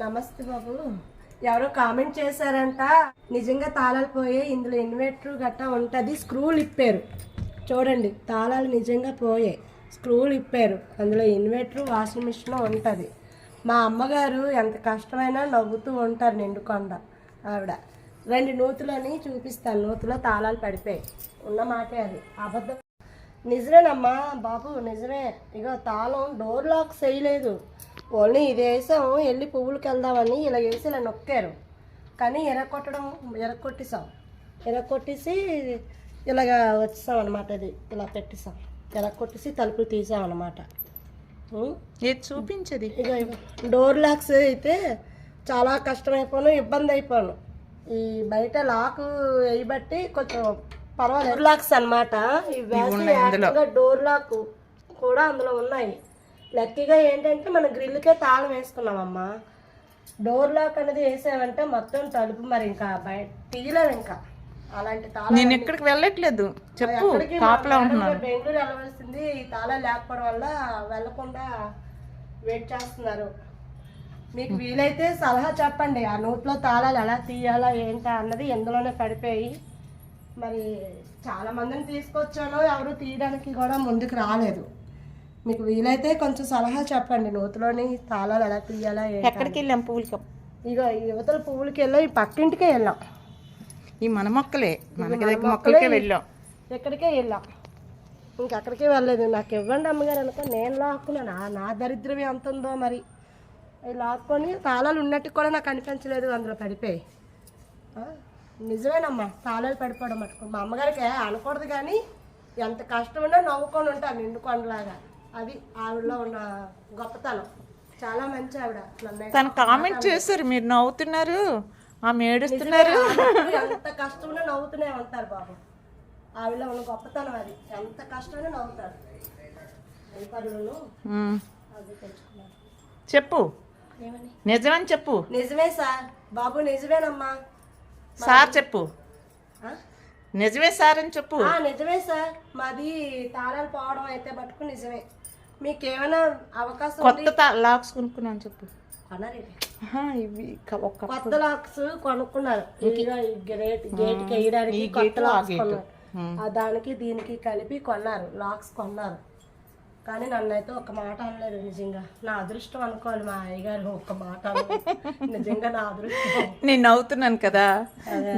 నమస్తే బాబు. ఎవరో కామెంట్ చేశారంట, నిజంగా తాళాలు పోయే, ఇందులో ఇన్వర్టర్ గట్టా ఉంటుంది, స్క్రూలు ఇప్పారు. చూడండి, తాళాలు నిజంగా పోయే, స్క్రూలు ఇప్పారు. అందులో ఇన్వర్టర్, వాషింగ్ మిషన్ ఉంటుంది. మా అమ్మగారు ఎంత కష్టమైనా నవ్వుతూ ఉంటారు. నిండుకొండ ఆవిడ. రెండు నూతులని చూపిస్తాను. నూతులో తాళాలు పడిపోయాయి. ఉన్న మాటే అది, అబద్ధం. నిజమేనమ్మా బాబు, నిజమే. ఇగో తాళం డోర్ లాక్ చేయలేదు. ఓన్లీ ఇది వేసాం, వెళ్ళి పువ్వులకి వెళ్దామని ఇలా వేసి ఇలా నొక్కారు. కానీ ఎరగొట్టేసి ఇలాగా వచ్చేసాం అనమాట. ఇది ఇలా పెట్టేసాం, ఎరగొట్టేసి తలుపులు తీసామన్నమాట. చూపించది. ఇక డోర్ లాక్స్ అయితే చాలా కష్టమైపోయాను, ఇబ్బంది అయిపోయాను. ఈ బయట లాక్ వేయబట్టి కొంచెం పర్వాలేదు. డోర్ లాక్స్ అనమాట. డోర్ లాక్ కూడా అందులో ఉన్నాయి. లక్కీగా ఏంటంటే మనం గ్రిల్కే తాళం వేసుకున్నామమ్మా. డోర్ లాక్ అనేది వేసామంటే మొత్తం తలుపు మరి ఇంకా బయట తీయలేము. ఇంకా అలాంటి తాళం నేను ఎక్కడికి వెళ్ళట్లేదు, చెప్పు. బెంగళూరు వెళ్ళవలసింది, ఈ తాళాలు లేకపోవడం వల్ల వెళ్ళకుండా వెయిట్ చేస్తున్నారు. మీకు వీలైతే సలహా చెప్పండి, ఆ నోట్లో తాళాలు ఎలా తీయాలా ఏంటా అన్నది ఎందులోనే పడిపోయి. మరి చాలా మందిని తీసుకొచ్చాను, ఎవరు తీయడానికి కూడా ముందుకు రాలేదు. మీకు వీలైతే కొంచెం సలహా చెప్పండి, నూతులోని తాళాలు ఎలా తీయాలా. ఎక్కడికి వెళ్ళాం? పువ్వులకి. ఇక యువతల పువ్వులకి వెళ్ళాం, ఈ పక్కింటికే వెళ్ళాం. ఈ మన మొక్కలే, మొక్కలకే వెళ్ళాం. ఎక్కడికే వెళ్ళాం, ఇంకెక్కడికే వెళ్ళలేదు. నాకు ఇవ్వండి అమ్మగారు అనుకో, నేను లాక్కున్నాను. నా దరిద్రమే ఎంత ఉందో మరి. అవి లాక్కొని తాళాలు ఉన్నట్టు కూడా నాకు అనిపించలేదు, అందులో పడిపోయి. నిజమేనమ్మా, తాళాలు పడిపోవడం మటుకు మా అమ్మగారికి అనకూడదు, కానీ ఎంత కష్టం ఉన్నా నవ్వుకొని ఉంటాను నిండుకొండలాగా. అది ఆవిడలో ఉన్న గొప్పతనం. చాలా మంచి ఆవిడ. తను కామెంట్ చేశారు, మీరు నవ్వుతున్నారు, ఆమె ఏడుస్తున్నారు. ఎంత కష్టం ఉన్నా నవ్వుతూనే ఉంటారు బాబు. ఆవిడలో ఉన్న గొప్పతనం అది. ఎంత కష్టమైనా నవ్వుతారు. చెప్పు, నిజమని చెప్పు. నిజమే సార్ బాబు, నిజమేనమ్మా సార్. చెప్పు, నిజమే సార్ అని చెప్పు. నిజమే సార్, మాది తాళాలు పోవడం అయితే మటుకు నిజమే. మీకు ఏమైనా అవకాశం కొత్త లాక్స్ కొనుక్కున్నాను చెప్పు. ఇవి కొత్త లాక్స్ కొనుక్కున్నారు. గేట్కి వేయడానికి కొత్త లాక్స్ కొన్నారు. దానికి దీనికి కలిపి కొన్నారు, లాక్స్ కొన్నారు. కానీ నన్నైతే ఒక మాట అనలేదు. నిజంగా నా అదృష్టం అనుకోవాలి. మా అయ్యగారు ఒక్క మాట నిజంగా నా అదృష్టం. నేను నవ్వుతున్నాను కదా,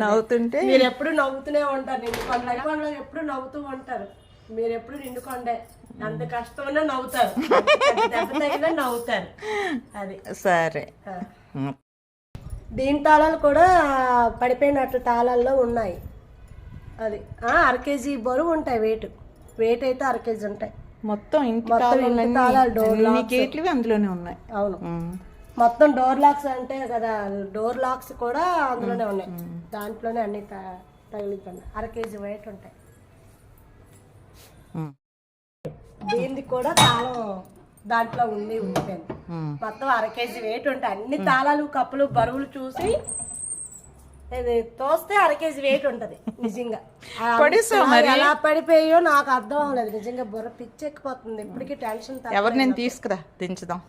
నవ్వుతుంటే మీరు ఎప్పుడు నవ్వుతూనే ఉంటారు. నిండుకొండలో ఎప్పుడు నవ్వుతూ ఉంటారు. మీరు ఎప్పుడు నిండుకొండే, అంత కష్టమైనా నవ్వుతారు, దెబ్బ తగినా నవ్వుతారు. అది సరే. దీని తాళాలు కూడా పడిపోయినట్టు తాళాల్లో ఉన్నాయి. అది 1/2 కేజీ బరువు ఉంటాయి. వెయిట్ అయితే 1/2 కేజీ ఉంటాయి. మొత్తం తాళాలు డోర్ అందులోనే ఉన్నాయి. అవును, మొత్తం డోర్ లాక్స్ అంటే కదా, డోర్ లాక్స్ కూడా అందులోనే ఉన్నాయి. దాంట్లోనే అన్ని తగిలిపోయినాయి. 1/2 కేజీ వెయిట్ ఉంటాయి. దీనికి కూడా తాళం దాంట్లో ఉండిపోయింది. మొత్తం 1/2 కేజీ వెయిట్ ఉంటాయి. అన్ని తాళాలు కప్పులు బరువులు చూసి ఇది తోస్తే 1/2 కేజీ వెయిట్ ఉంటది. నిజంగా ఎలా పడిపోయో నాకు అర్థం అవ్వలేదు. నిజంగా బుర్ర పిచ్చెక్కిపోతుంది. ఇప్పటికీ టెన్షన్. ఎవరు నేను తీసుకురా దించుదాం.